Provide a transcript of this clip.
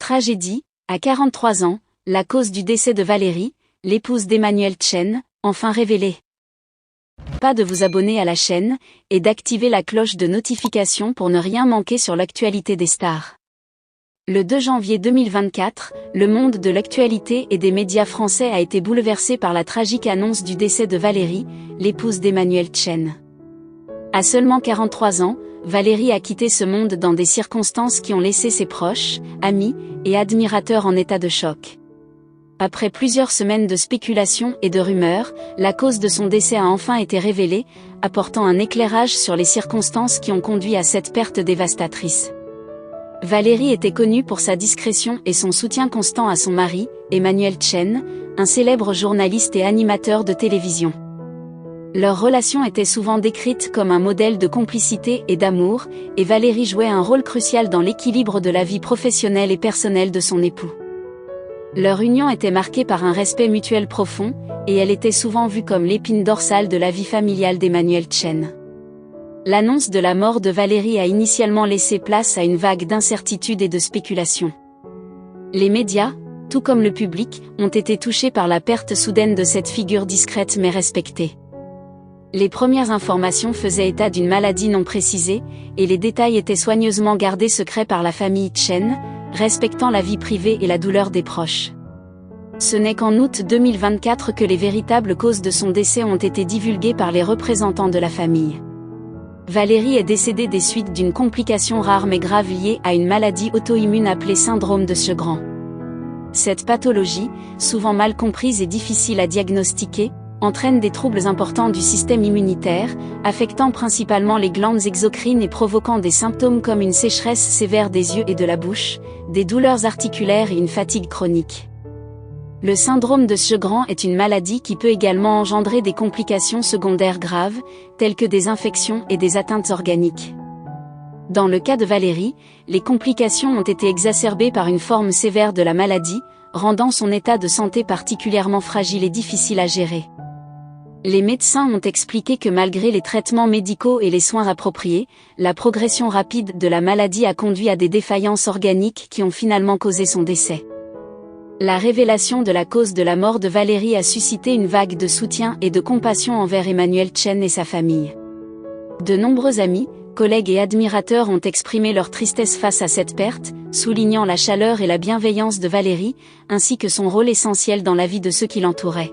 Tragédie, à 43 ans, la cause du décès de Valérie, l'épouse d'Emmanuel Chen, enfin révélée. Pas de vous abonner à la chaîne, et d'activer la cloche de notification pour ne rien manquer sur l'actualité des stars. Le 2 janvier 2024, le monde de l'actualité et des médias français a été bouleversé par la tragique annonce du décès de Valérie, l'épouse d'Emmanuel Chen. À seulement 43 ans, Valérie a quitté ce monde dans des circonstances qui ont laissé ses proches, amis et admirateurs en état de choc. Après plusieurs semaines de spéculations et de rumeurs, la cause de son décès a enfin été révélée, apportant un éclairage sur les circonstances qui ont conduit à cette perte dévastatrice. Valérie était connue pour sa discrétion et son soutien constant à son mari, Emmanuel Chen, un célèbre journaliste et animateur de télévision. Leur relation était souvent décrite comme un modèle de complicité et d'amour, et Valérie jouait un rôle crucial dans l'équilibre de la vie professionnelle et personnelle de son époux. Leur union était marquée par un respect mutuel profond, et elle était souvent vue comme l'épine dorsale de la vie familiale d'Emmanuel Chen. L'annonce de la mort de Valérie a initialement laissé place à une vague d'incertitude et de spéculation. Les médias, tout comme le public, ont été touchés par la perte soudaine de cette figure discrète mais respectée. Les premières informations faisaient état d'une maladie non précisée, et les détails étaient soigneusement gardés secrets par la famille Chen, respectant la vie privée et la douleur des proches. Ce n'est qu'en août 2024 que les véritables causes de son décès ont été divulguées par les représentants de la famille. Valérie est décédée des suites d'une complication rare mais grave liée à une maladie auto-immune appelée syndrome de Sjögren. Cette pathologie, souvent mal comprise et difficile à diagnostiquer, entraîne des troubles importants du système immunitaire, affectant principalement les glandes exocrines et provoquant des symptômes comme une sécheresse sévère des yeux et de la bouche, des douleurs articulaires et une fatigue chronique. Le syndrome de Sjögren est une maladie qui peut également engendrer des complications secondaires graves, telles que des infections et des atteintes organiques. Dans le cas de Valérie, les complications ont été exacerbées par une forme sévère de la maladie, rendant son état de santé particulièrement fragile et difficile à gérer. Les médecins ont expliqué que malgré les traitements médicaux et les soins appropriés, la progression rapide de la maladie a conduit à des défaillances organiques qui ont finalement causé son décès. La révélation de la cause de la mort de Valérie a suscité une vague de soutien et de compassion envers Emmanuel Chen et sa famille. De nombreux amis, collègues et admirateurs ont exprimé leur tristesse face à cette perte, soulignant la chaleur et la bienveillance de Valérie, ainsi que son rôle essentiel dans la vie de ceux qui l'entouraient.